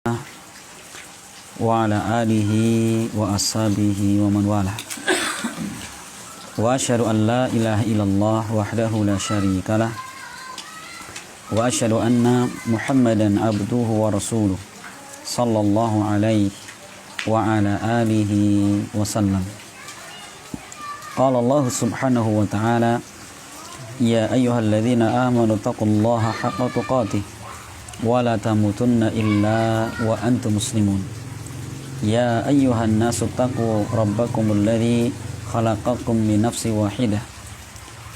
wa ala alihi wa ashabihi wa man wala. Wa asyhadu an la ilaha illallah wahdahu la syarikalah wa asyhadu anna Muhammadan abduhu wa rasuluh sallallahu alaihi wa ala alihi wa sallam. Qala Allah subhanahu wa ta'ala, ya ayyuhalladzina amanu taqullaha haqqa tuqatih wa la tamutunna illa wa antum muslimun. Ya ayyuhan nasu taqu rabbakumul ladzi khalaqakum min nafsin wahidah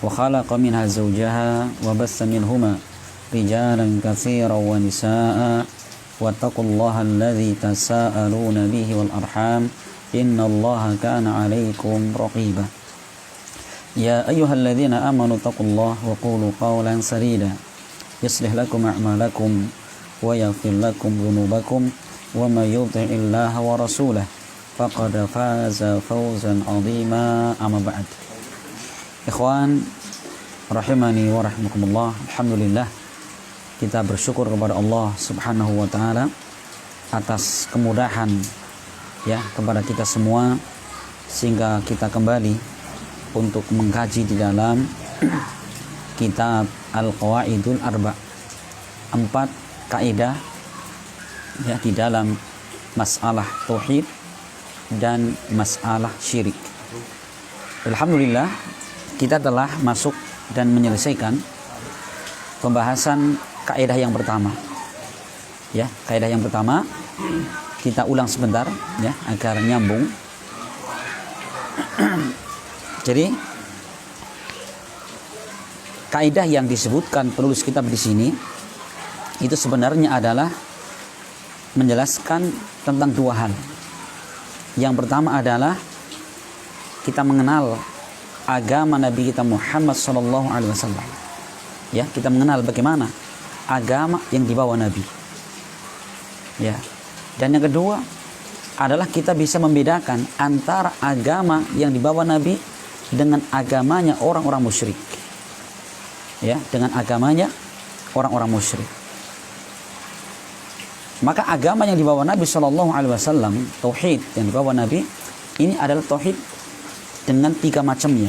wa khalaqa minha zawjaha wa bassa minhuma rijalan katsiran wa nisaa'a wattaqullaha alladzi tasaaluna bihi wal arham innallaha kana 'alaikum raqiba. Ya ayyuhalladzina amanu taqullaha wa qulu qawlan sadida yuslih lakum a'malakum wa yaghfir lakum dhunubakum wa may yuti'illaha wa rasulahu faqad faza fawzan 'azima. Amma ba'd. Ikhwan rahimani wa rahimakumullah, alhamdulillah kita bersyukur kepada Allah Subhanahu wa taala atas kemudahan ya kepada kita semua sehingga kita kembali untuk mengkaji di dalam kitab Al-Qawaidul Arba', 4 kaidah ya di dalam masalah tauhid dan masalah syirik. Alhamdulillah kita telah masuk dan menyelesaikan pembahasan kaidah yang pertama. Ya, kaidah yang pertama kita ulang sebentar ya agar nyambung. Jadi kaidah yang disebutkan penulis kitab di sini itu sebenarnya adalah menjelaskan tentang 2 hal. Yang pertama adalah kita mengenal agama Nabi kita Muhammad SAW. Ya, kita mengenal bagaimana agama yang dibawa Nabi. Ya. Dan yang kedua adalah kita bisa membedakan antara agama yang dibawa Nabi dengan agamanya orang-orang musyrik. Ya, dengan agamanya orang-orang musyrik. Maka agama yang dibawa Nabi SAW, tauhid yang dibawa Nabi, ini adalah tauhid dengan 3 macamnya.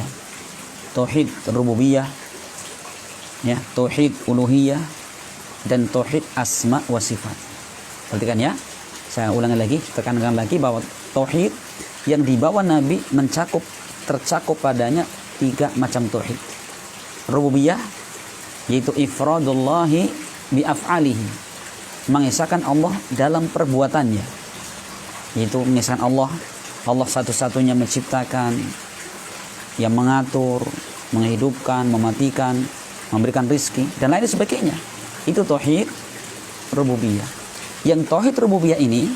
Tauhid rububiyah, ya, tauhid uluhiyah, dan tauhid asma wa sifat. Perhatikan ya, saya ulangi lagi, tekankan lagi bahwa tauhid yang dibawa Nabi tercakup padanya 3 macam tauhid. Rububiyah, yaitu ifradullahi bi af'alihi, mengesahkan Allah dalam perbuatannya, yaitu mengesahkan Allah satu-satunya menciptakan, yang mengatur, menghidupkan, mematikan, memberikan rizki dan lain sebagainya. Itu tauhid rububiyah. Yang tauhid rububiyah ini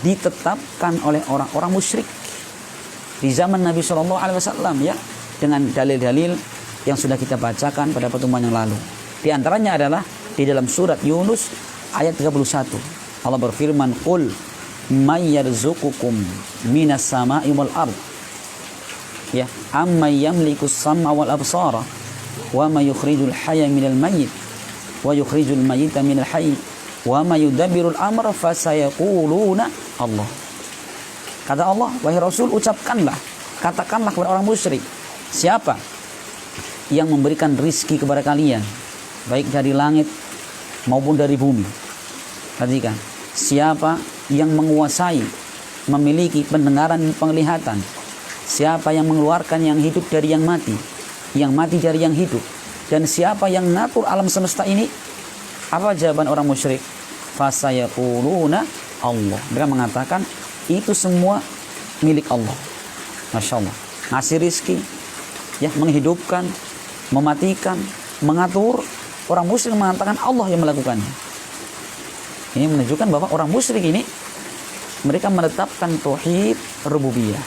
ditetapkan oleh orang-orang musyrik di zaman Nabi SAW ya, dengan dalil-dalil yang sudah kita bacakan pada pertemuan yang lalu. Di antaranya adalah di dalam surat Yunus ayat 31. Allah berfirman, "Qul may yarzuqukum minas sama'i wal ard." Ya, "Amman yamlikus sam'a wal absara wa may yukhrijul hayya minal mayyit wa yukhrijul mayyita minal hayy wa may yudabbirul amra fasayaquluna Allah." Kata Allah, wahai Rasul, katakanlah kepada orang musyrik, siapa yang memberikan rizki kepada kalian baik dari langit maupun dari bumi. Perhatikan, siapa yang menguasai, memiliki pendengaran dan penglihatan, siapa yang mengeluarkan yang hidup dari yang mati dari yang hidup, dan siapa yang ngatur alam semesta ini. Apa jawaban orang musyrik? Fasayaquluna Allah. Mereka mengatakan itu semua milik Allah. Masya Allah, ngasih rizki ya, menghidupkan, mematikan, mengatur. Orang musyrik mengatakan Allah yang melakukannya. Ini menunjukkan bahwa orang musyrik ini mereka menetapkan tauhid rububiyah.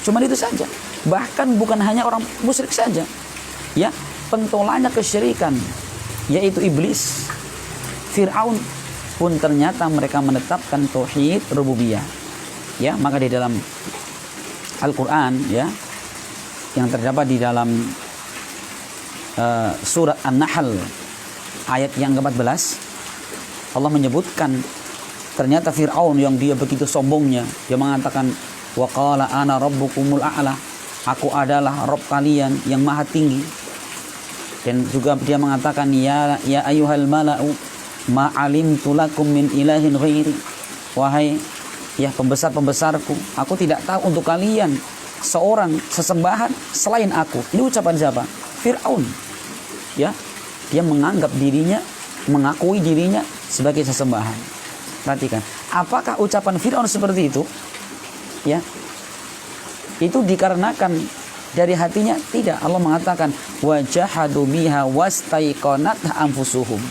Cuma itu saja. Bahkan bukan hanya orang musyrik saja. Ya, pentolannya kesyirikan, yaitu iblis, Fir'aun pun ternyata mereka menetapkan tauhid rububiyah. Ya, maka di dalam Al-Qur'an ya, yang terdapat di dalam surat An-Nahl ayat yang ke-14, Allah menyebutkan Ternyata Fir'aun yang dia begitu sombongnya, dia mengatakan wa qala ana rabbukumul a'la, aku adalah Rabb kalian yang maha tinggi. Dan juga dia mengatakan ya ayyuhal mala'u ma alimtu lakum min ilahin ghairi, wahai ya pembesar-pembesarku, aku tidak tahu untuk kalian seorang sesembahan selain aku. Ini ucapan siapa? Fir'aun. Ya, dia menganggap dirinya, mengakui dirinya sebagai sesembahan. Perhatikan, apakah ucapan Fir'aun seperti itu? Ya, itu dikarenakan dari hatinya? Tidak. Allah mengatakan wajahadu biha wastaiqanatha anfusuhum.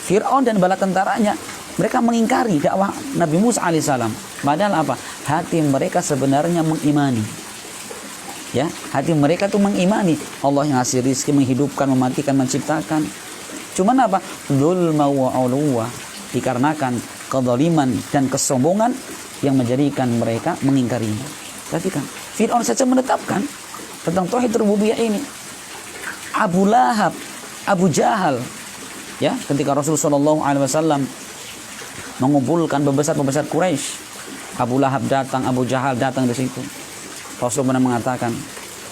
Fir'aun dan bala tentaranya, mereka mengingkari dakwah Nabi Musa alaihissalam. Padahal apa? Hati mereka sebenarnya mengimani. Ya, hati mereka tuh mengimani Allah yang ngasih rizki, menghidupkan, mematikan, menciptakan. Cuman apa? Dzulma wa uluwa, dikarenakan kezaliman dan kesombongan yang menjadikan mereka mengingkarinya. Perhatikan, Fir'aun saja menetapkan tentang tauhid rububiyah ini. Abu Lahab, Abu Jahal, ya, ketika Rasulullah SAW mengumpulkan pembesar-pembesar Quraisy, Abu Lahab datang, Abu Jahal datang di situ. Rasul pernah mengatakan,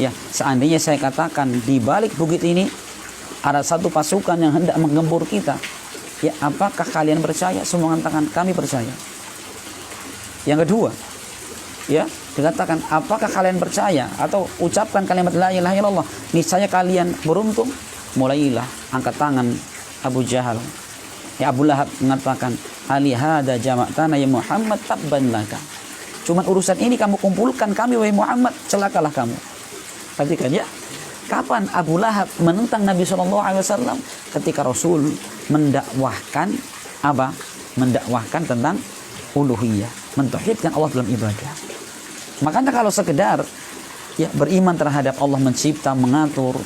ya, seandainya saya katakan di balik bukit ini ada satu pasukan yang hendak menggempur kita, ya, apakah kalian percaya? Semua mengatakan kami percaya. Yang kedua, ya, dikatakan apakah kalian percaya atau ucapkan kalimat la ilaha illallah, niscaya kalian beruntung. Mulailah angkat tangan Abu Jahal, ya, Abu Lahab mengatakan ali hada jama'tana ya Muhammad tabban laka, cuman urusan ini kamu kumpulkan kami wahai Muhammad, celakalah kamu. Perhatikan ya, kapan Abu Lahab menentang Nabi SAW? Ketika Rasul mendakwahkan apa? Mendakwahkan tentang uluhiyah, mentauhidkan Allah dalam ibadah. Makanya kalau sekedar ya beriman terhadap Allah mencipta, mengatur,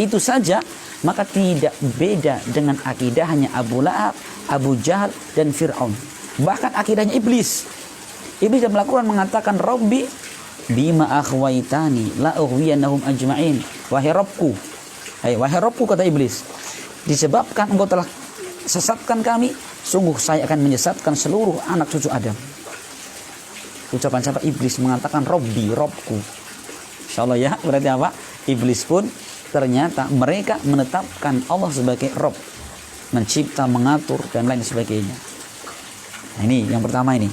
itu saja, maka tidak beda dengan akidahnya Abu Lahab, Abu Jahal, dan Fir'aun. Bahkan akidahnya Iblis. Iblis dalam Al-Quran mengatakan Rabbi bima akhwaitani la ughwiyannahum ajma'in. Wahai Rabbku, wahai Rabbku, kata Iblis, disebabkan engkau telah sesatkan kami, sungguh saya akan menyesatkan seluruh anak cucu Adam. Ucapan siapa? Iblis mengatakan Rabbi, Rabbku. Insyaallah ya, berarti apa? Iblis pun ternyata mereka menetapkan Allah sebagai Rabb, mencipta, mengatur, dan lain sebagainya. Nah, ini yang pertama ini.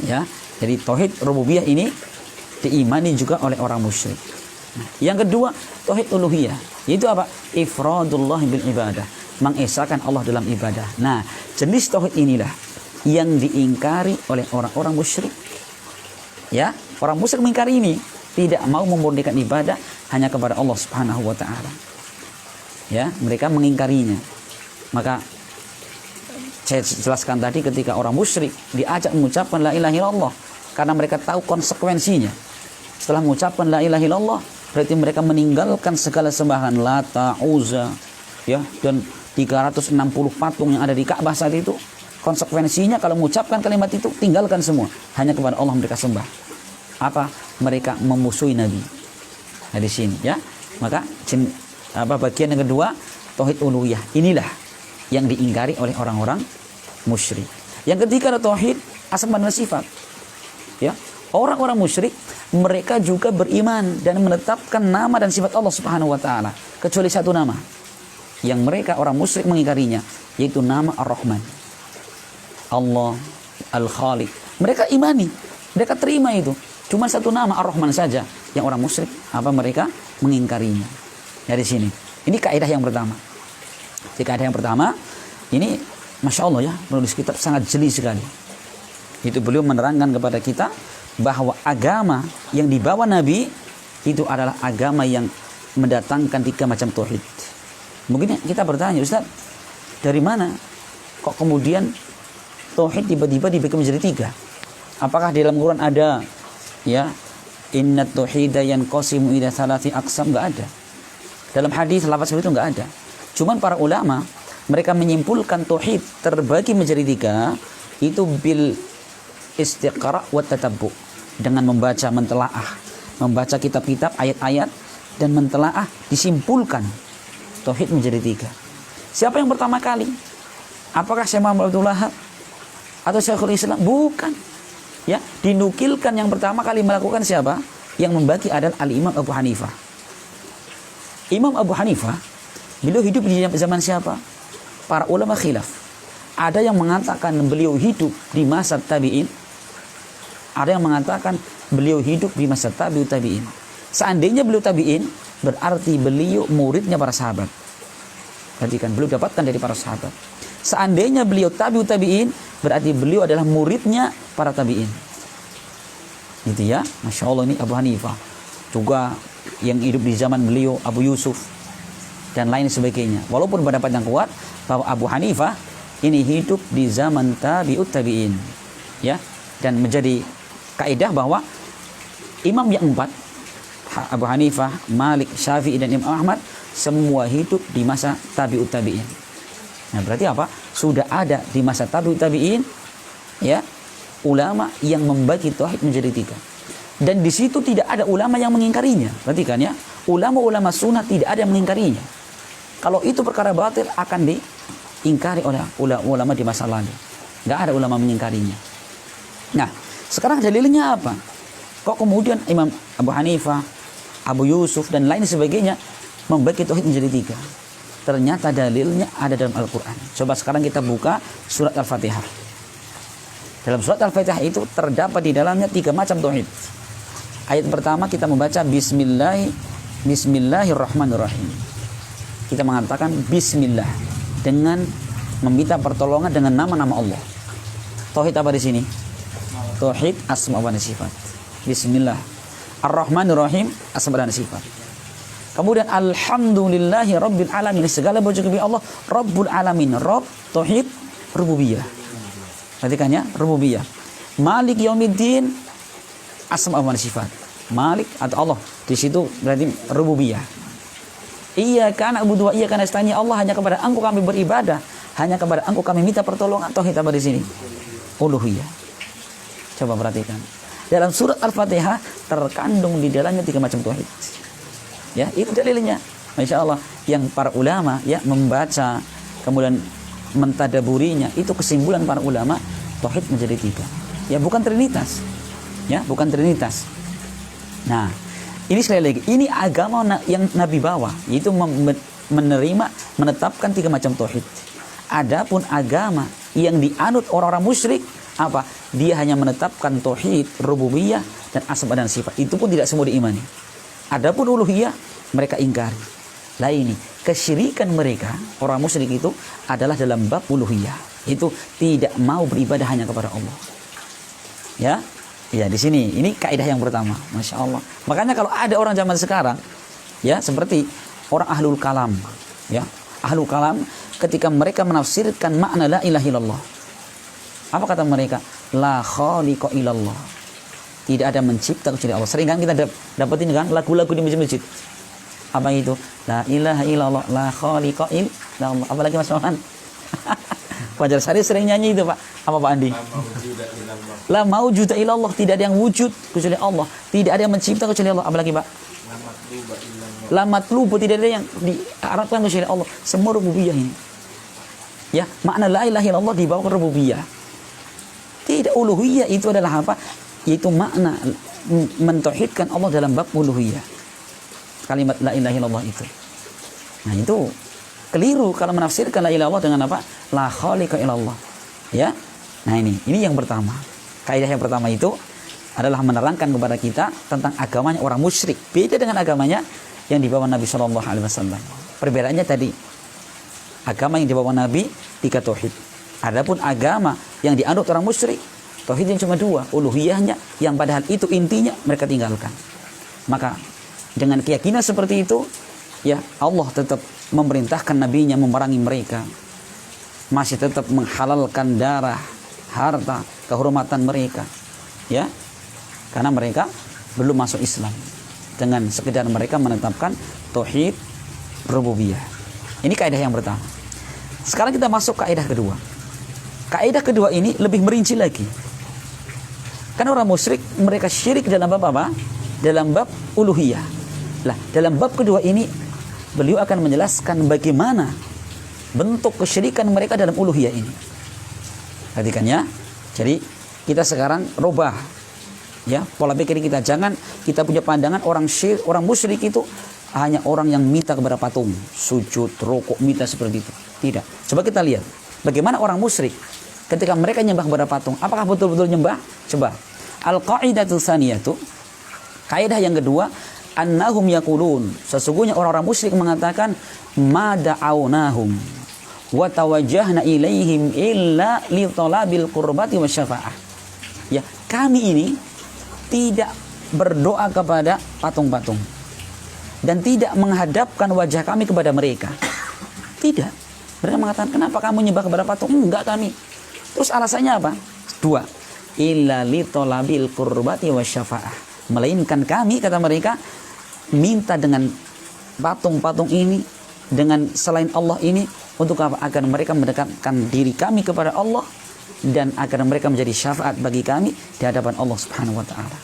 Ya, jadi tauhid rububiyah ini diimani juga oleh orang musyrik. Nah, yang kedua, tauhid uluhiyah, yaitu apa? Ifradullah bil ibadah, mengesahkan Allah dalam ibadah. Nah, jenis tauhid inilah yang diingkari oleh orang-orang musyrik. Ya, orang musyrik mengingkari ini, tidak mau memurnikan ibadah hanya kepada Allah Subhanahu wa taala. Ya, mereka mengingkarinya. Maka saya jelaskan tadi, ketika orang musyrik diajak mengucapkan la ilaha illallah karena mereka tahu konsekuensinya. Setelah mengucapkan la ilaha illallah, berarti mereka meninggalkan segala sembahan Lata, Uzza, ya, dan 360 patung yang ada di Ka'bah saat itu. Konsekuensinya kalau mengucapkan kalimat itu, tinggalkan semua, hanya kepada Allah mereka sembah. Apa? Mereka memusuhi Nabi. Nah, di sini ya. Maka bagian yang kedua, tauhid uluhiyah, inilah yang diingkari oleh orang-orang musyrik. Yang ketiga adalah tauhid asma dan sifat. Ya, orang-orang musyrik mereka juga beriman dan menetapkan nama dan sifat Allah Subhanahu wa taala, kecuali satu nama yang mereka orang musyrik mengingkarinya, yaitu nama Ar-Rahman. Allah Al-Khaliq. Mereka imani, mereka terima itu. Cuma satu nama Ar-Rahman saja yang orang musyrik mereka mengingkarinya. Dari sini. Ini kaidah yang pertama. Jadi kaidah yang pertama ini, masya Allah ya, penulis kitab sangat jeli sekali. Itu beliau menerangkan kepada kita bahwa agama yang dibawa Nabi itu adalah agama yang mendatangkan 3 macam tauhid. Mungkin kita bertanya, Ustaz, dari mana kok kemudian tauhid tiba-tiba dibagi menjadi 3? Apakah di dalam Quran ada ya inna tauhida yanqasimu ila 3 aqsam? Enggak ada. Dalam hadis lafaz seperti itu enggak ada. Cuman para ulama mereka menyimpulkan tauhid terbagi menjadi 3, itu bil istiqra' wa tatabbu, dengan membaca, mentelaah, membaca kitab-kitab, ayat-ayat, dan mentelaah, disimpulkan tauhid menjadi 3. Siapa yang pertama kali? Apakah Syekh Muhammad Abdul Wahab? atau Syekhul Islam? Bukan. Ya, dinukilkan yang pertama kali melakukan siapa? Yang membagi adalah Al-Imam Abu Hanifah. Imam Abu Hanifah, beliau hidup di zaman siapa? Para ulama khilaf. Ada yang mengatakan beliau hidup di masa tabi'in. Ada yang mengatakan beliau hidup di masa tabi'in. Seandainya beliau tabi'in, berarti beliau muridnya para sahabat. Perhatikan, beliau dapatkan dari para sahabat. Seandainya beliau tabi'in, berarti beliau adalah muridnya para tabi'in. Gitu ya, Masya Allah, ini Abu Hanifah. Juga yang hidup di zaman beliau, Abu Yusuf dan lain sebagainya. Walaupun pendapat yang kuat bahwa Abu Hanifah ini hidup di zaman tabi'in, ya, dan menjadi kaidah bahwa imam yang 4, Abu Hanifah, Malik, Syafi'i dan Imam Ahmad, semua hidup di masa tabi'in. Nah, berarti apa? Sudah ada di masa tabi'in, ya, ulama yang membagi tauhid menjadi 3. Dan di situ tidak ada ulama yang mengingkarinya. Perhatikan ya, ulama-ulama sunnah tidak ada yang mengingkarinya. Kalau itu perkara batil akan diingkari oleh ulama di masa lalu. Nggak ada ulama mengingkarinya. Nah, sekarang dalilnya apa? Kok kemudian Imam Abu Hanifah, Abu Yusuf dan lain sebagainya membagi tauhid menjadi 3? Ternyata dalilnya ada dalam Al-Quran. Coba sekarang kita buka surat Al-Fatihah. Dalam surat Al-Fatihah itu terdapat di dalamnya 3 macam tauhid. Ayat pertama kita membaca Bismillahirrahmanirrahim. Kita mengatakan Bismillah dengan meminta pertolongan dengan nama-nama Allah. Tauhid apa di sini? Tauhid asma wa sifat. Bismillah. Ar-Rahmanirrahim, asma dan sifat. Kemudian Alhamdulillahi Rabbil Alamin. Segala puji bagi Allah Rabbul Alamin. Rabb, tauhid, rububiyah. Perhatikan ya, rububiyah. Malik Yaumiddin, asma wa sifat. Malik atau Allah, di situ berarti rububiyah. Iyyaka na'budu wa iyyaka nasta'in. Allah, hanya kepada Engkau kami beribadah, hanya kepada Engkau kami minta pertolongan. Tauhid apa di sini? Uluhiyah. Coba perhatikan. Dalam surat Al-Fatihah terkandung di dalamnya 3 macam tauhid. Ya, itu dalilnya. Masya Allah, yang para ulama ya membaca kemudian mentadaburinya, itu kesimpulan para ulama, tauhid menjadi 3. Ya, bukan trinitas. Ya, bukan trinitas. Nah, ini sekali lagi, ini agama yang Nabi bawa, yaitu menerima, menetapkan 3 macam tauhid. Adapun agama yang dianut orang-orang musyrik, apa? Dia hanya menetapkan tauhid rububiyah dan asma dan sifat. Itu pun tidak semua diimani. Adapun uluhiyah mereka ingkari. Lah ini kesyirikan mereka, orang musyrik itu adalah dalam bab uluhiyah. Itu tidak mau beribadah hanya kepada Allah. Ya. Ya, di sini ini kaidah yang pertama. Masya Allah. Makanya kalau ada orang zaman sekarang, ya, seperti orang ahlul kalam, ya, ahlul kalam, ketika mereka menafsirkan makna la ilaha illallah, apa kata mereka? La khaliqa illallah. Tidak ada mencipta kecuali Allah. Sering kan kita dapetin kan lagu-lagu di masjid-masjid. Apa itu? La ilaha illallah, la khaliqa illallah. Apalagi Mas Rohan? Fajar Sari sering nyanyi itu, Pak. Apa Pak Andi? La maujuda illallah, tidak ada yang wujud kecuali Allah. Tidak ada yang mencipta kecuali Allah. Apalagi Pak? La matlubu, tidak ada yang diharapkan kecuali Allah. Semua rububiyah ini. Ya, makna la ilaha illallah dibawa ke rububiyah. Tidak, uluhiyah itu adalah apa? Yaitu makna mentauhidkan Allah dalam bab uluhiyah. Kalimat la ilaha illallah itu. Nah, itu keliru kalau menafsirkan la ilaha illallah dengan apa? La khaliqa illallah. Ya. Nah, ini yang pertama. Kaidah yang pertama itu adalah menerangkan kepada kita tentang agamanya orang musyrik. Beda dengan agamanya yang dibawa Nabi Shallallahu Alaihi Wasallam. Perbedaannya tadi, agama yang dibawa Nabi 3 tauhid. Adapun agama yang dianut orang musyrik, tauhidnya cuma 2, uluhiyahnya yang padahal itu intinya mereka tinggalkan. Maka dengan keyakinan seperti itu, ya, Allah tetap memerintahkan nabinya memerangi mereka. Masih tetap menghalalkan darah, harta, kehormatan mereka. Ya. Karena mereka belum masuk Islam. Dengan sekedar mereka menetapkan tauhid rububiyah. Ini kaidah yang pertama. Sekarang kita masuk kaidah kedua. Kaidah kedua ini lebih merinci lagi. Kan orang musyrik mereka syirik dalam bab apa? Dalam bab uluhiyah. Lah, dalam bab kedua ini beliau akan menjelaskan bagaimana bentuk kesyirikan mereka dalam uluhiyah ini. Perhatikan ya. Jadi kita sekarang rubah ya pola pikir kita. Jangan kita punya pandangan orang musyrik itu hanya orang yang minta kepada patung, sujud, rukuk, minta seperti itu. Tidak. Coba kita lihat bagaimana orang musyrik ketika mereka nyembah kepada patung. Apakah betul-betul nyembah? Coba. Al-qaidatul tsaniyatu, kaidah yang kedua, annahum yaqulun, sesungguhnya orang-orang musyrik mengatakan ma da'awnahum wa tawajjahna ilaihim illa li talabil qurbati wasyafa'ah. Ya, kami ini tidak berdoa kepada patung-patung dan tidak menghadapkan wajah kami kepada mereka. Tidak. Mereka mengatakan, kenapa kamu nyembah kepada patung? Enggak kami. Terus alasannya apa? Dua. Illa li talabil qurbati wasyafa'ah. Melainkan kami, kata mereka, minta dengan patung-patung ini, dengan selain Allah ini, untuk apa? Agar mereka mendekatkan diri kami kepada Allah dan agar mereka menjadi syafaat bagi kami di hadapan Allah Subhanahu wa taala.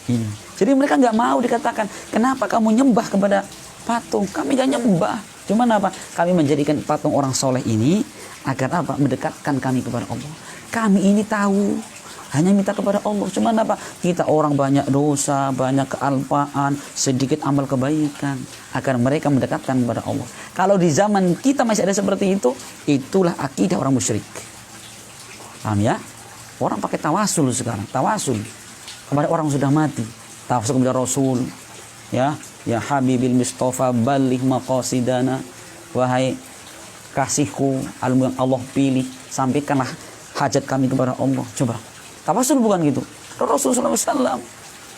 Ini. Jadi mereka nggak mau dikatakan, kenapa kamu nyembah kepada patung? Kami nggak nyembah. Cuman apa? Kami menjadikan patung orang soleh ini agar apa? Mendekatkan kami kepada Allah. Kami ini tahu hanya minta kepada Allah. Cuman apa? Kita orang banyak dosa, banyak kealpaan, sedikit amal kebaikan, agar mereka mendekatkan kepada Allah. Kalau di zaman kita masih ada seperti itu, itulah akidah orang musyrik. Paham ya? Orang pakai tawasul sekarang, tawasul kepada orang sudah mati, tawasul kepada Rasul. Ya Habibil Mustafa balligh maqasidana, wahai kasihku yang Allah pilih, sampaikanlah hajat kami kepada Allah. Coba. Tawasul bukan gitu. Rasulullah SAW,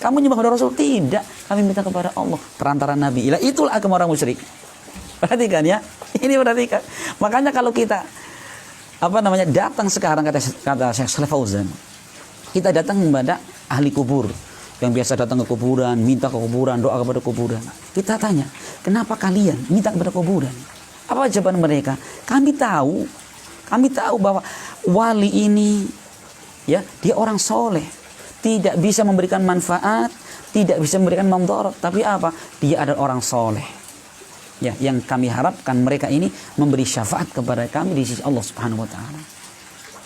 kamu nyembah kepada Rasul? Tidak, kami minta kepada Allah, perantara Nabi. Itulah agama orang musyrik. Perhatikan ya, ini perhatikan. Makanya kalau kita datang sekarang, kata Syekh Shalih Fauzan, kita datang kepada ahli kubur yang biasa datang ke kuburan, minta ke kuburan, doa kepada kuburan. Kita tanya, kenapa kalian minta kepada kuburan? Apa jawaban mereka? Kami tahu bahwa wali ini, ya, dia orang soleh, tidak bisa memberikan manfaat, tidak bisa memberikan mandharat, tapi apa? Dia adalah orang soleh. Ya, yang kami harapkan mereka ini memberi syafaat kepada kami di sisi Allah Subhanahu wa taala.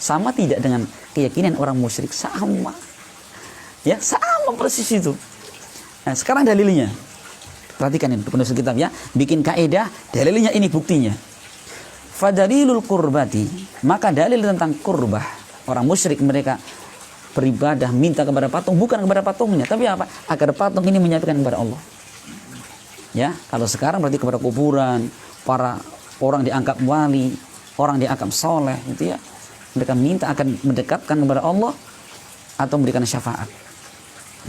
Sama tidak dengan keyakinan orang musyrik? Sama. Ya, sama persis itu. Nah, sekarang dalilnya. Perhatikan ini penulis kitab ya, bikin kaidah, dalilnya ini buktinya. Fadalilul qurbati, maka dalil tentang kurbah. Orang musyrik mereka beribadah minta kepada patung, bukan kepada patungnya, tapi apa? Agar patung ini menyatukan kepada Allah. Ya, kalau sekarang berarti kepada kuburan, para orang dianggap wali, orang dianggap soleh, gitu ya. Mereka minta akan mendekatkan kepada Allah atau memberikan syafaat.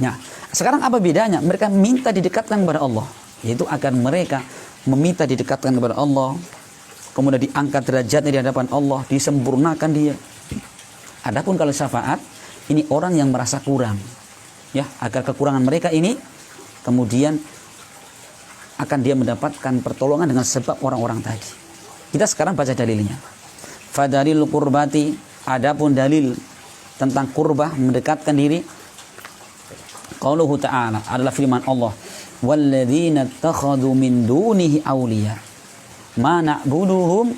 Nah, sekarang apa bedanya? Mereka minta didekatkan kepada Allah, yaitu agar mereka meminta didekatkan kepada Allah, kemudian diangkat derajatnya di hadapan Allah, disempurnakan dia. Adapun kalau syafaat, ini orang yang merasa kurang, ya, agar kekurangan mereka ini kemudian akan dia mendapatkan pertolongan dengan sebab orang-orang tadi. Kita sekarang baca dalilnya. Fadalil qurbati, adapun dalil tentang kurbah, mendekatkan diri. Qauluhu ta'ala, adalah firman Allah, walladzina takhadhu min dunihi awliya ma na'buduhum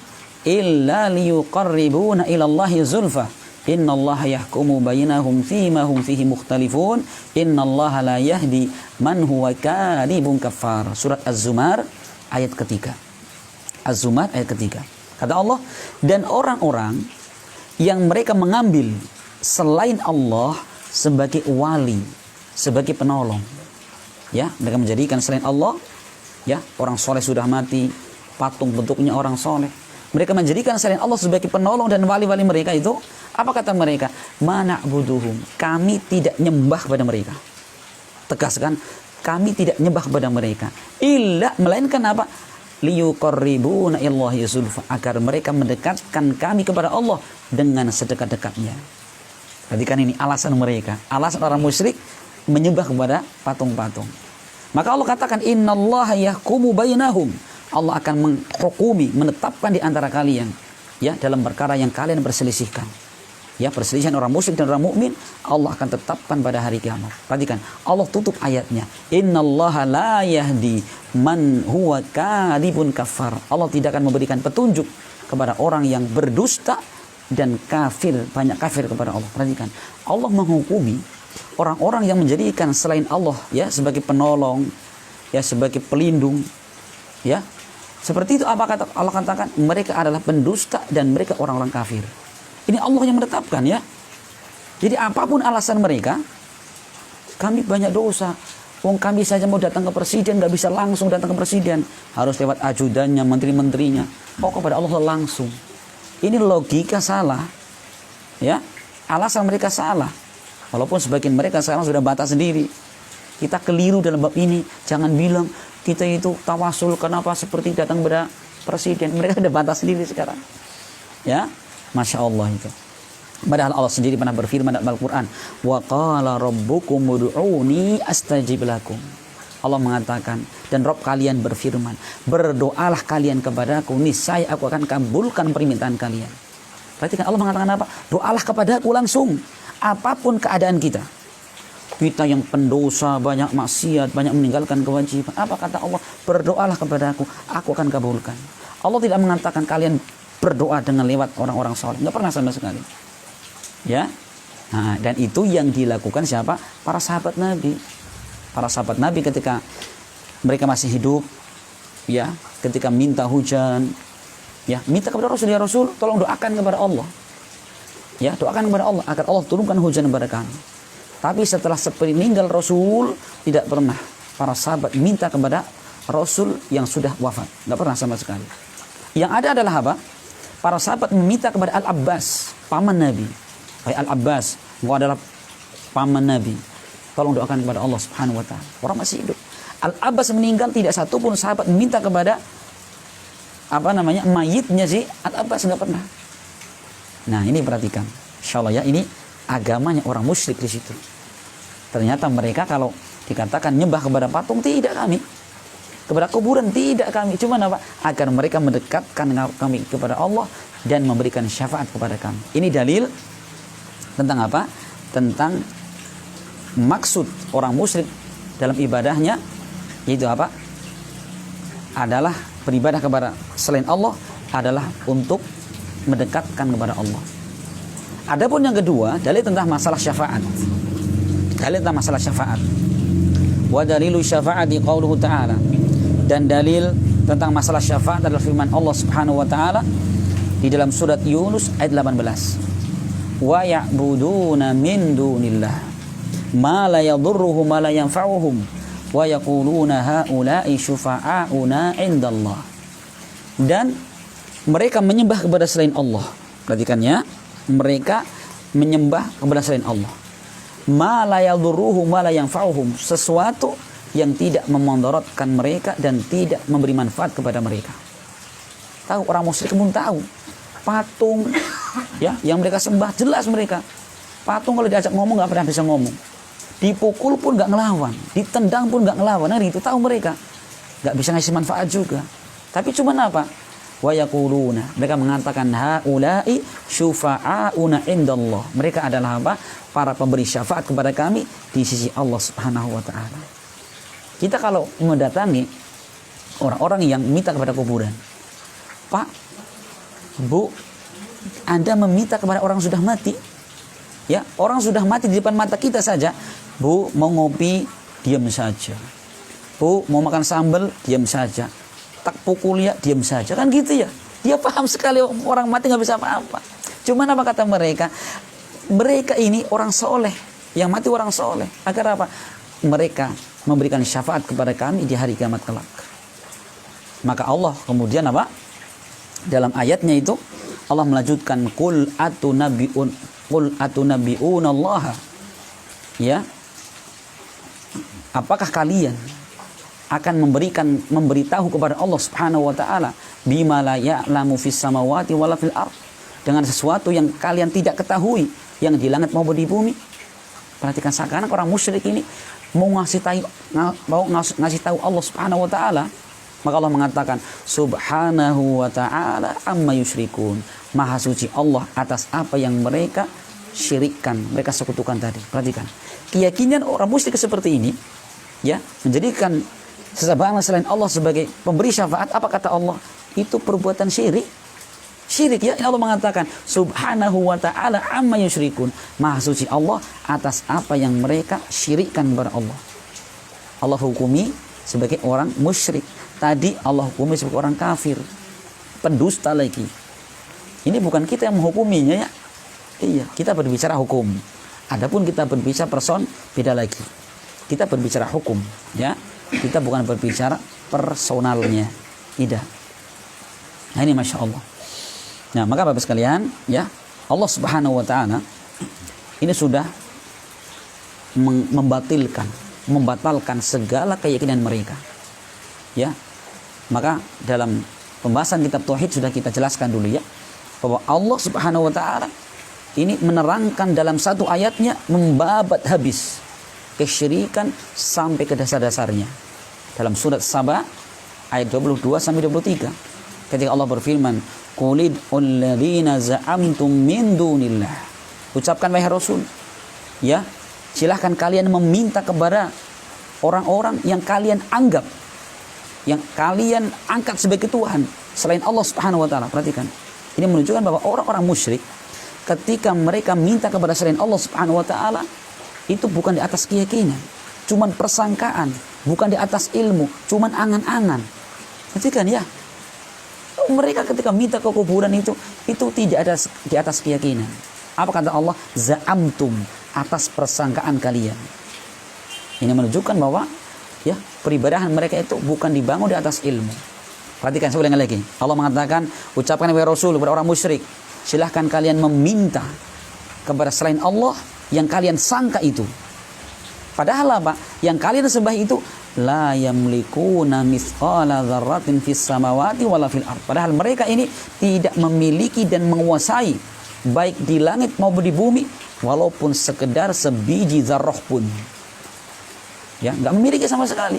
illa liyuqarribuna ila Allahi zulfa innallaha yahkumu bainahum fima hum fihi mukhtalifun innallaha la yahdi man huwa kadhibun kafar. Surat Az-Zumar ayat ketiga. Az-Zumar ayat ketiga. Kata Allah, dan orang-orang yang mereka mengambil selain Allah sebagai wali, sebagai penolong, ya, mereka menjadikan selain Allah, ya, orang soleh sudah mati, patung bentuknya orang soleh, mereka menjadikan selain Allah sebagai penolong dan wali-wali mereka itu. Apa kata mereka? Mana buduhum, kami tidak nyembah kepada mereka. Tegaskan, kami tidak nyembah kepada mereka. Illa, melainkan apa? Liyuqarribuna illahi zulfa, agar mereka mendekatkan kami kepada Allah dengan sedekat-dekatnya. Perhatikan ini alasan mereka, alasan orang musyrik menyembah kepada patung-patung. Maka Allah katakan, innallaha yahkumu bainahum, Allah akan menghukumi, menetapkan di antara kalian, ya, dalam perkara yang kalian perselisihkan. Ya, perselisihan orang musyrik dan orang mukmin Allah akan tetapkan pada hari kiamat. Perhatikan, Allah tutup ayatnya, innallaha la yahdi man huwa kadhibun kafar. Allah tidak akan memberikan petunjuk kepada orang yang berdusta dan kafir, banyak kafir kepada Allah. Perhatikan, Allah menghukumi orang-orang yang menjadikan selain Allah ya sebagai penolong, ya sebagai pelindung, ya. Seperti itu apa kata Allah katakan, mereka adalah pendusta dan mereka orang-orang kafir. Ini Allah yang menetapkan ya. Jadi apapun alasan mereka, kami banyak dosa. Wong kami saja mau datang ke presiden nggak bisa langsung datang ke presiden, harus lewat ajudannya, menteri-menterinya. Oh, kepada Allah langsung. Ini logika salah, ya. Alasan mereka salah. Walaupun sebagian mereka sekarang sudah batas sendiri. Kita keliru dalam bab ini. Jangan bilang kita itu tawasul kenapa seperti datang kepada presiden. Mereka sudah batas sendiri sekarang. Ya, masya Allah itu. Padahal Allah sendiri pernah berfirman dalam Al-Quran, wa qala rabbukum ud'uni astajib lakum. Allah mengatakan, dan Rabb kalian berfirman, berdoalah kalian kepadaku, niscaya aku akan kabulkan permintaan kalian. Perhatikan Allah mengatakan apa? Doalah kepadaku langsung, apapun keadaan kita. Kita yang pendosa, banyak maksiat, banyak meninggalkan kewajiban. Apa kata Allah? Berdoalah kepadaku, aku akan kabulkan. Allah tidak mengatakan kalian berdoa dengan lewat orang-orang soleh. Nggak pernah sama sekali. Ya, nah, dan itu yang dilakukan siapa? Para sahabat Nabi. Para sahabat Nabi ketika mereka masih hidup, ya, ketika minta hujan, ya, minta kepada Rasul, ya Rasul, tolong doakan kepada Allah. Ya, doakan kepada Allah agar Allah turunkan hujan kepada kami. Tapi setelah sepeninggal Rasul, tidak pernah para sahabat minta kepada Rasul yang sudah wafat. Tidak pernah sama sekali. Yang ada adalah apa? Para sahabat meminta kepada Al-Abbas, paman Nabi. Baik Al-Abbas, engkau adalah paman Nabi. Tolong doakan kepada Allah Subhanahu wa ta'ala. Orang masih hidup. Al-Abbas meninggal, tidak satu pun sahabat meminta kepada mayitnya si Al-Abbas, enggak pernah. Nah, ini perhatikan. Insyaallah ya, ini agamanya orang musyrik di situ. Ternyata mereka kalau dikatakan nyembah kepada patung, tidak kami. Kepada kuburan tidak kami. Cuma apa? Agar mereka mendekatkan kami kepada Allah dan memberikan syafaat kepada kami. Ini dalil tentang apa? Tentang maksud orang musyrik dalam ibadahnya, yaitu apa? Adalah beribadah kepada selain Allah adalah untuk mendekatkan kepada Allah. Adapun yang kedua, dalil tentang masalah syafaat. Dalil tentang masalah syafaat. Wa dalilu syafaati qauluhu ta'ala. Dan dalil tentang masalah syafaat adalah firman Allah Subhanahu wa ta'ala di dalam surat Yunus ayat 18. Wa ya'buduna min dunillah ma la yadurruhum ma la yanfa'uhum wa yaquluna haula'i syufa'auna 'indallah. Dan mereka menyembah kepada selain Allah. Perhatikan ya, mereka menyembah kepada selain Allah. Ma la yadurruhum ma la yanfa'uhum, sesuatu yang tidak memudaratkan mereka dan tidak memberi manfaat kepada mereka. Tahu orang musyrik pun tahu. Patung ya yang mereka sembah, jelas mereka. Patung kalau diajak ngomong nggak pernah bisa ngomong. Dipukul pun nggak ngelawan, ditendang pun nggak ngelawan. Nah, itu tahu mereka, nggak bisa ngasih manfaat juga. Tapi cuma apa? Wa yaquluna, mereka mengatakan haula'i syufa'auna indallah. Mereka adalah apa? Para pemberi syafaat kepada kami di sisi Allah Subhanahu wa ta'ala. Kita kalau mendatangi orang-orang yang minta kepada kuburan, Pak, Bu, Anda meminta kepada orang sudah mati. Ya, orang sudah mati di depan mata kita saja. Bu, mau ngopi, diam saja. Bu, mau makan sambal, diam saja. Tak pukul ya, diam saja. Kan gitu ya. Dia paham sekali orang mati nggak bisa apa-apa. Cuman apa kata mereka? Mereka ini orang soleh. Yang mati orang soleh. Agar apa? Mereka memberikan syafaat kepada kami di hari kiamat kelak. Maka Allah kemudian apa? Dalam ayatnya itu Allah melanjutkan qul atunabbi'unallaha. Ya. Apakah kalian akan memberitahu kepada Allah Subhanahu wa taala bima la ya'lamu fis samawati wala fil ardh, dengan sesuatu yang kalian tidak ketahui yang di langit maupun di bumi? Perhatikan, sekarang orang musyrik ini mau ngasih tahu Allah Subhanahu wa taala, maka Allah mengatakan Subhanahu wa taala amma yusyrikun. Maha suci Allah atas apa yang mereka syirikkan, mereka sekutukan tadi. Perhatikan, keyakinan orang musyrik seperti ini, ya, menjadikan sesembahan selain Allah sebagai pemberi syafaat. Apa kata Allah? Itu perbuatan syirik. Syirik ya. Allah mengatakan subhanahu wa ta'ala amma yusyrikun. Maha suci Allah atas apa yang mereka syirikkan kepada Allah. Allah hukumi sebagai orang musyrik. Tadi Allah hukumi sebagai orang kafir. Pendusta lagi. Ini bukan kita yang menghukuminya ya. Iya, kita berbicara hukum. Adapun kita berbicara person, beda lagi. Kita berbicara hukum ya. Kita bukan berbicara personalnya. Tidak. Nah ini Masya Allah. Nah maka Bapak sekalian ya, Allah subhanahu wa ta'ala ini sudah membatalkan segala keyakinan mereka ya. Maka dalam pembahasan kitab tauhid sudah kita jelaskan dulu ya, bahwa Allah subhanahu wa ta'ala ini menerangkan dalam satu ayatnya, membabat habis kesyirikan sampai ke dasar-dasarnya. Dalam surat Saba ayat 22 sampai 23 ketika Allah berfirman, qulid alladzina za'amtum min dunillah. Ucapkan wahai Rasul ya, silahkan kalian meminta kepada orang-orang yang kalian anggap, yang kalian angkat sebagai Tuhan selain Allah subhanahu wa ta'ala. Perhatikan, ini menunjukkan bahwa orang-orang musyrik ketika mereka minta kepada selain Allah subhanahu wa ta'ala, itu bukan di atas keyakinan, cuman persangkaan, bukan di atas ilmu, cuman angan-angan. Perhatikan ya, mereka ketika minta ke kuburan itu tidak ada di atas keyakinan. Apa kata Allah? Za'amtum, atas persangkaan kalian. Ini menunjukkan bahwa ya, peribadahan mereka itu bukan dibangun di atas ilmu. Perhatikan, saya ulangi lagi. Allah mengatakan, ucapkan wahai Rasul kepada orang musyrik, silahkan kalian meminta kepada selain Allah yang kalian sangka itu. Padahal apa? Yang kalian sembah itu la yamlikuna mithqala dzarratin fis samawati wala fil ard. Padahal mereka ini tidak memiliki dan menguasai baik di langit maupun di bumi walaupun sekedar sebiji zarrah pun. Ya, enggak memiliki sama sekali.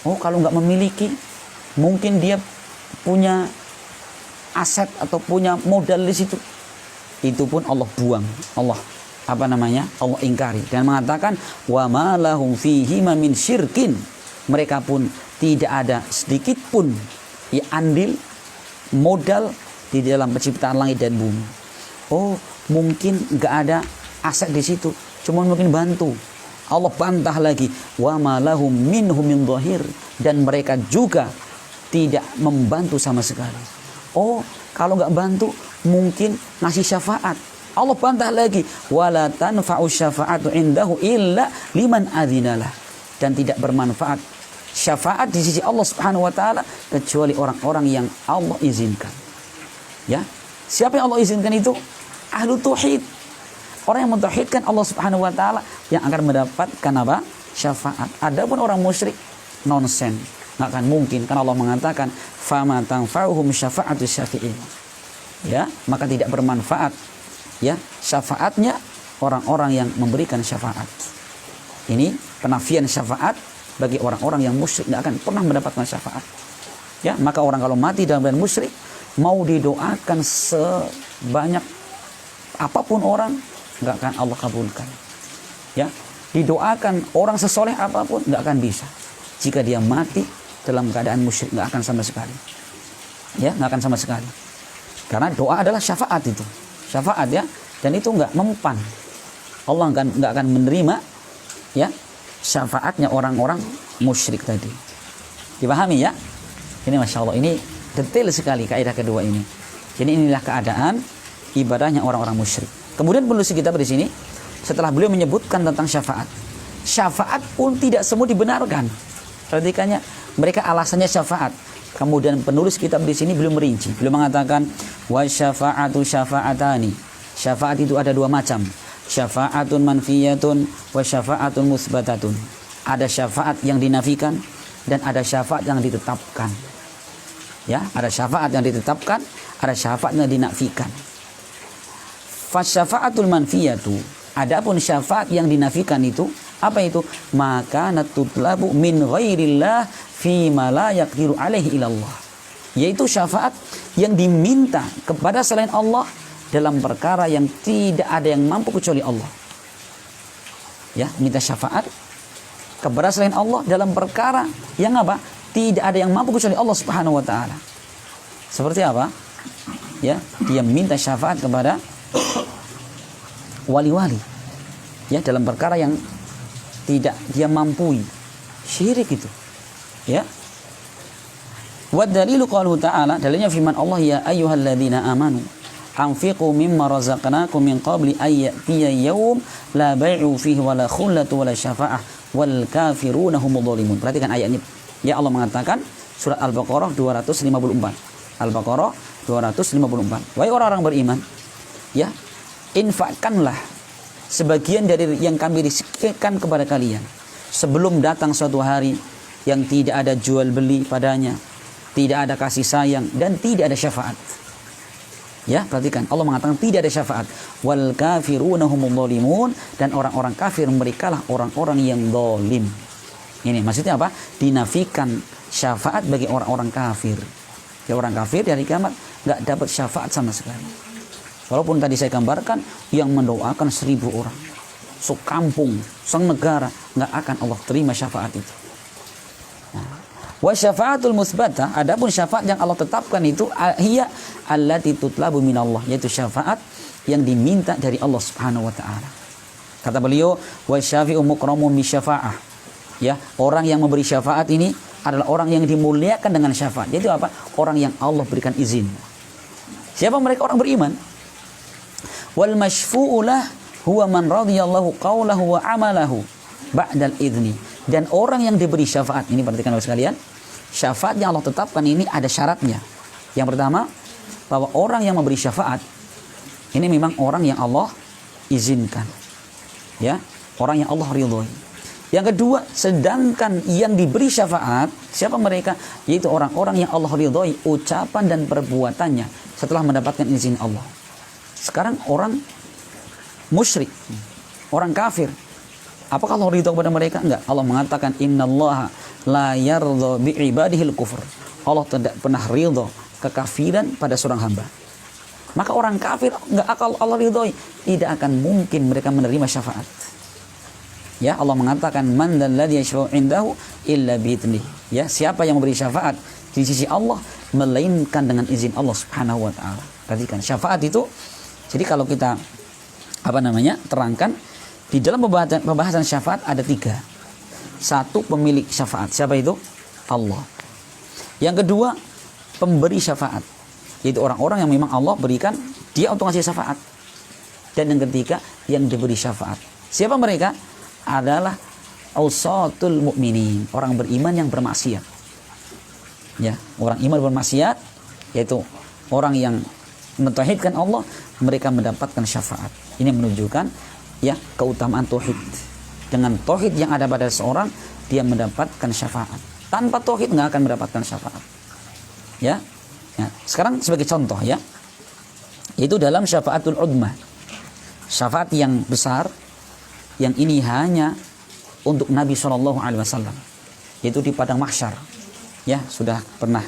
Oh, kalau enggak memiliki, mungkin dia punya aset atau punya modal di situ. Itu pun Allah buang. Allah Allah ingkari dan mengatakan wa ma lahum fihi min syirkin. Mereka pun tidak ada sedikit pun ya andil modal di dalam penciptaan langit dan bumi. Oh, mungkin enggak ada aset di situ, cuma mungkin bantu. Allah bantah lagi wa ma lahum minhum min dhahir, dan mereka juga tidak membantu sama sekali. Oh, kalau enggak bantu mungkin ngasih syafaat. Allah bantah lagi wala tanfa'u syafa'atu indahu illa liman adzinalah, dan tidak bermanfaat syafaat di sisi Allah Subhanahu wa taala kecuali orang-orang yang Allah izinkan. Ya. Siapa yang Allah izinkan itu? Ahlu tauhid. Orang yang mentauhidkan Allah Subhanahu wa taala yang akan mendapatkan apa? Syafaat. Adapun orang musyrik nonsen, enggak akan mungkin, karena Allah mengatakan fama tanfa'uhum syafa'atu syafi'in. Ya, maka tidak bermanfaat ya syafaatnya orang-orang yang memberikan syafaat. Ini penafian syafaat bagi orang-orang yang musyrik, tidak akan pernah mendapatkan syafaat. Ya, maka orang kalau mati dalam keadaan musyrik, mau didoakan sebanyak apapun orang, nggak akan Allah kabulkan. Ya, didoakan orang sesoleh apapun, nggak akan bisa. Jika dia mati dalam keadaan musyrik, nggak akan sama sekali. Ya, nggak akan sama sekali. Karena doa adalah syafaat itu. Syafaat ya, dan itu enggak mempan. Allah enggak akan menerima ya syafaatnya orang-orang musyrik tadi. Dipahami ya? Ini Masya Allah, ini detail sekali kaidah kedua ini. Jadi inilah keadaan ibadahnya orang-orang musyrik. Kemudian penulis kitab di sini setelah beliau menyebutkan tentang syafaat. Syafaat pun tidak semua dibenarkan. Perhatikannya, mereka alasannya syafaat. Kemudian penulis kitab di sini belum merinci, belum mengatakan wa syafa'atu syafa'atani. Syafaat itu ada dua macam. Syafa'atun manfiyatun wa syafa'atun musbatatun. Ada syafaat yang dinafikan dan ada syafaat yang ditetapkan. Ya, ada syafaat yang ditetapkan, ada syafaat yang dinafikan. Fa syafa'atul manfiyatu, adapun syafaat yang dinafikan itu apa itu? Maka natutlabu min ghairillah fi ma la yaqdiru alaihi ilallah. Yaitu syafaat yang diminta kepada selain Allah dalam perkara yang tidak ada yang mampu kecuali Allah. Ya, minta syafaat kepada selain Allah dalam perkara yang apa? Tidak ada yang mampu kecuali Allah Subhanahu wa taala. Seperti apa? ya, dia minta syafaat kepada wali-wali, ya, dalam perkara yang tidak dia mampu. Syirik itu, ya. Wa dalilu qauluhu ta'ala, dalilnya firman Allah, ya ayyuhalladzina amanu anfiqu mimma razaqnakum min qabli ay ya'tiya yawm la bai'u fihi wala khullatu wala syafa'ah wal kafiruna humudz zalimun. Perhatikan ayat ini. Ya, Allah mengatakan surat Al-Baqarah 254. Al-Baqarah 254. Wahai orang-orang beriman, ya, infakkanlah sebagian dari yang kami rizkikan kepada kalian sebelum datang suatu hari yang tidak ada jual beli padanya, tidak ada kasih sayang, dan tidak ada syafaat. Ya, perhatikan, Allah mengatakan tidak ada syafaat. Wal kafiruna humudz zalimun, dan orang-orang kafir merekalah orang-orang yang zalim. Ini maksudnya apa? Dinafikan syafaat bagi orang-orang kafir. Ya, orang kafir dari kiamat nggak dapat syafaat sama sekali. Walaupun tadi saya gambarkan yang mendoakan 1000 orang, sekampung, senegara, nggak akan Allah terima syafaat itu. Wa syafaatul musbatah, adapun syafaat yang Allah tetapkan itu hiya allati tutlabu minallah, yaitu syafaat yang diminta dari Allah Subhanahu wa taala. Kata beliau, wa syafi'u mukramun bi syafaah. Ya, orang yang memberi syafaat ini adalah orang yang dimuliakan dengan syafaat. Yaitu apa? Orang yang Allah berikan izin. Siapa mereka? Orang beriman. Wal masyfu'u lah huwa man radhiyallahu qawlahu wa amalahu ba'dal idzni. Dan orang yang diberi syafaat, ini perhatikan oleh sekalian, syafaat yang Allah tetapkan ini ada syaratnya. Yang pertama, bahwa orang yang memberi syafaat ini memang orang yang Allah izinkan, ya, orang yang Allah ridhoi. Yang kedua, sedangkan yang diberi syafaat, siapa mereka? Yaitu orang-orang yang Allah ridhoi ucapan dan perbuatannya setelah mendapatkan izin Allah. Sekarang orang musyrik, orang kafir, apakah Allah ridho kepada mereka? Enggak. Allah mengatakan innallaha la yardha bi'ibadihil kufur. Allah tidak pernah ridho kekafiran pada seorang hamba. Maka orang kafir enggak akan Allah ridhoi, tidak akan mungkin mereka menerima syafaat. Ya, Allah mengatakan man dzalladzi yashfa'u indahu illa bi'idnih. Ya, siapa yang memberi syafaat di sisi Allah melainkan dengan izin Allah Subhanahu wa taala. Perhatikan, syafaat itu, jadi kalau kita terangkan di dalam pembahasan syafaat ada 3. Satu, pemilik syafaat. Siapa itu? Allah. Yang kedua, pemberi syafaat. Yaitu orang-orang yang memang Allah berikan dia untuk ngasih syafaat. Dan yang ketiga, yang diberi syafaat. Siapa mereka? Adalah ausatul mu'minin, orang beriman yang bermaksiat. Ya, orang iman bermaksiat, yaitu orang yang mentauhidkan Allah, mereka mendapatkan syafaat. Ini menunjukkan, ya, keutamaan tauhid. Dengan tauhid yang ada pada seorang, dia mendapatkan syafaat. Tanpa tauhid nggak akan mendapatkan syafaat. Ya. Ya. Sekarang sebagai contoh, ya, itu dalam syafaatul udmah, syafaat yang besar, yang ini hanya untuk Nabi SAW, yaitu di padang mahsyar. Ya, sudah pernah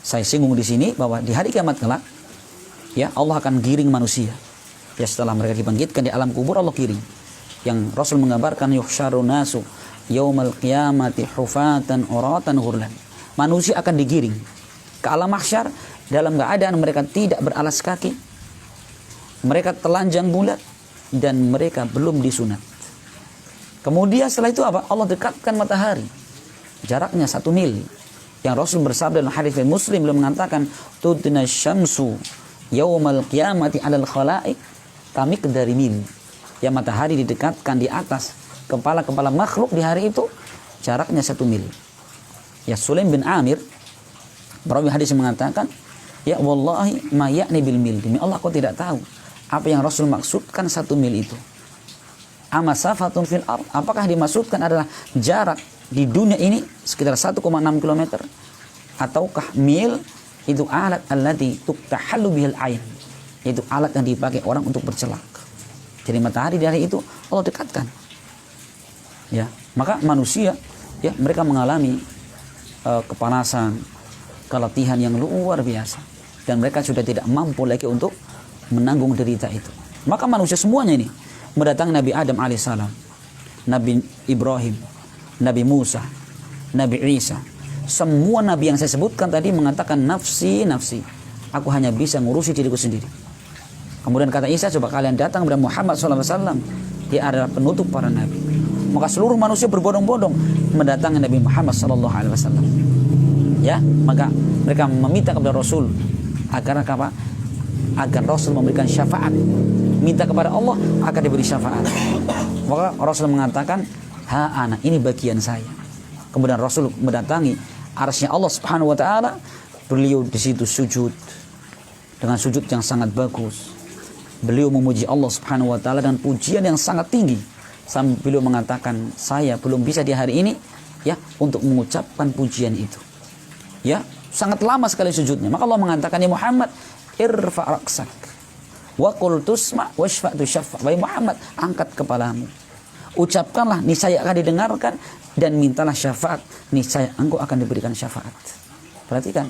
saya singgung di sini bahwa di hari kiamat kelak, ya, Allah akan giring manusia. Ya, setelah mereka dibangkitkan di alam kubur, Allah giring. Yang Rasul menggambarkan yuhsyarun nasu yaumal qiyamati hufatan uratan ghurlan. Manusia akan digiring ke alam mahsyar dalam keadaan mereka tidak beralas kaki, mereka telanjang bulat, dan mereka belum disunat. Kemudian setelah itu apa? Allah dekatkan matahari, jaraknya 1 mil. Yang Rasul bersabda dalam hadis Muslim, beliau mengatakan tudna syamsu yaumal qiyamati 'alal khalaiq kami dari mil. Yang matahari didekatkan di atas kepala-kepala makhluk di hari itu, jaraknya 1 mil. Ya, Sulaim bin Amir perawi hadis mengatakan, ya wallahi ma ya'ni bil mil, demi Allah aku tidak tahu apa yang Rasul maksudkan 1 mil itu. Amasafatun fil ard, apakah dimaksudkan adalah jarak di dunia ini sekitar 1,6 km, ataukah mil itu alat allati tuktahallu bihil ain, yaitu alat yang dipakai orang untuk bercelak. Jadi matahari dari itu Allah dekatkan. Ya, maka manusia, ya, mereka mengalami kepanasan, keletihan yang luar biasa, dan mereka sudah tidak mampu lagi untuk menanggung derita itu. Maka manusia semuanya ini mendatangi Nabi Adam alaihissalam, Nabi Ibrahim, Nabi Musa, Nabi Isa. Semua nabi yang saya sebutkan tadi mengatakan nafsi, nafsi. Aku hanya bisa ngurusi diriku sendiri. Kemudian kata Isa, coba kalian datang kepada Muhammad SAW. Dia adalah penutup para nabi. Maka seluruh manusia berbondong-bondong mendatangi Nabi Muhammad SAW. Ya, maka mereka meminta kepada Rasul agar apa? Agar Rasul memberikan syafaat. Minta kepada Allah akan diberi syafaat. Maka Rasul mengatakan, ha ana, ini bagian saya. Kemudian Rasul mendatangi arsy-Nya Allah Subhanahu wa taala. Beliau di situ sujud dengan sujud yang sangat bagus. Beliau memuji Allah Subhanahu wa taala dengan pujian yang sangat tinggi. Sampai beliau mengatakan, saya belum bisa di hari ini ya untuk mengucapkan pujian itu. Ya, sangat lama sekali sujudnya. Maka Allah mengatakan, ya Muhammad, irfa' ra'sak wa qul tusma' washfa' tushaffa'. Wahai Muhammad, angkat kepalamu. Ucapkanlah, niscaya akan didengarkan, dan mintalah syafaat, niscaya engkau akan diberikan syafaat. Perhatikan.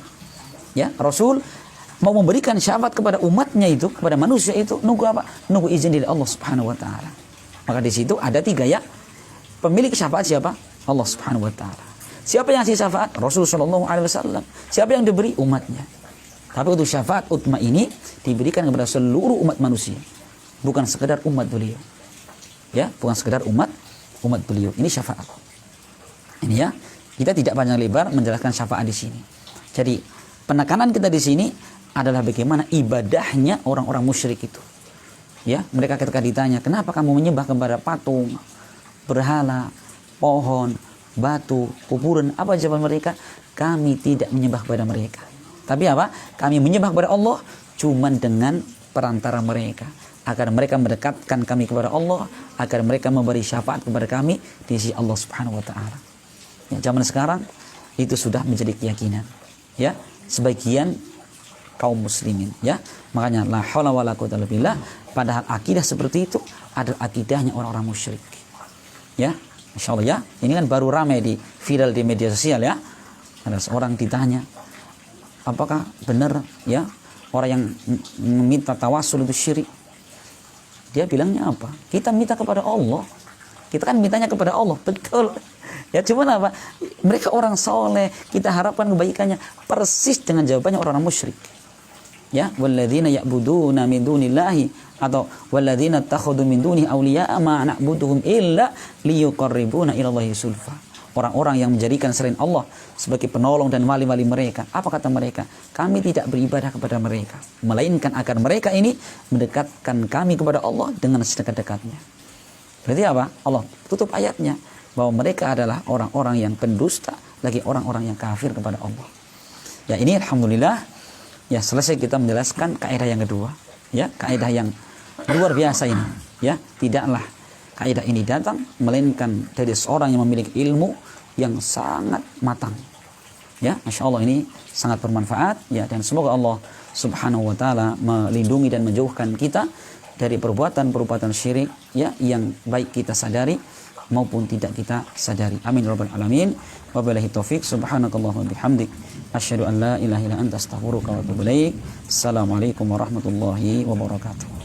Ya, Rasul mau memberikan syafaat kepada umatnya itu, kepada manusia itu, nunggu apa? Nunggu izin dari Allah Subhanahu wa taala. Maka di situ ada 3 ya. Pemilik syafaat siapa? Allah Subhanahu wa taala. Siapa yang ngasih syafaat? Rasul sallallahu alaihi wasallam. Siapa yang diberi? Umatnya. Tapi untuk syafaat utma ini diberikan kepada seluruh umat manusia. Bukan sekedar umat beliau. Ya, bukan sekedar umat beliau. Ini syafaat. Ini ya. Kita tidak panjang lebar menjelaskan syafaat di sini. Jadi, penekanan kita di sini adalah bagaimana ibadahnya orang-orang musyrik itu. Ya, mereka ketika ditanya, kenapa kamu menyembah kepada patung, berhala, pohon, batu, kuburan? Apa jawaban mereka? Kami tidak menyembah kepada mereka. Tapi apa? Kami menyembah kepada Allah cuman dengan perantara mereka, agar mereka mendekatkan kami kepada Allah, agar mereka memberi syafaat kepada kami di sisi Allah Subhanahu wa taala. Ya, zaman sekarang itu sudah menjadi keyakinan. Ya, sebagian kaum muslimin, ya. Makanya la haula wala quwwata illa billah, padahal akidah seperti itu adalah akidahnya orang-orang musyrik. Ya, insyaallah ya. Ini kan baru ramai viral di media sosial ya. Ada seorang ditanya, apakah benar ya orang yang meminta tawasul itu syirik? Dia bilangnya apa? Kita minta kepada Allah. Kita kan mintanya kepada Allah, betul. Ya, cuman apa? Mereka orang soleh, kita harapkan kebaikannya persis dengan jawabannya orang-orang musyrik. Ya, walladzina ya'buduna min dunillahi, atau walladzina takhudhu min dunihi awliya'a ma na'buduhum illa liyuqarribuna ila Allahi sulfa. Orang-orang yang menjadikan selain Allah sebagai penolong dan wali-wali mereka. Apa kata mereka? Kami tidak beribadah kepada mereka, melainkan agar mereka ini mendekatkan kami kepada Allah dengan sedekat-dekatnya. Berarti apa? Allah tutup ayatnya bahwa mereka adalah orang-orang yang pendusta, lagi orang-orang yang kafir kepada Allah. Ya, ini alhamdulillah ya selesai kita menjelaskan kaidah yang kedua. Ya, kaidah yang luar biasa ini. Ya, tidaklah kaidah ini datang melainkan dari seorang yang memiliki ilmu yang sangat matang. Ya, Masya Allah, ini sangat bermanfaat ya, dan semoga Allah Subhanahu wa taala melindungi dan menjauhkan kita dari perbuatan-perbuatan syirik ya, yang baik kita sadari maupun tidak kita sadari. Amin ya rabbal alamin. Wabillahi taufik. Subhanakallahumma bihamdik, asyhadu an la ilaha illa anta, astaghfiruka wa atubu ilaik. Assalamualaikum warahmatullahi wabarakatuh.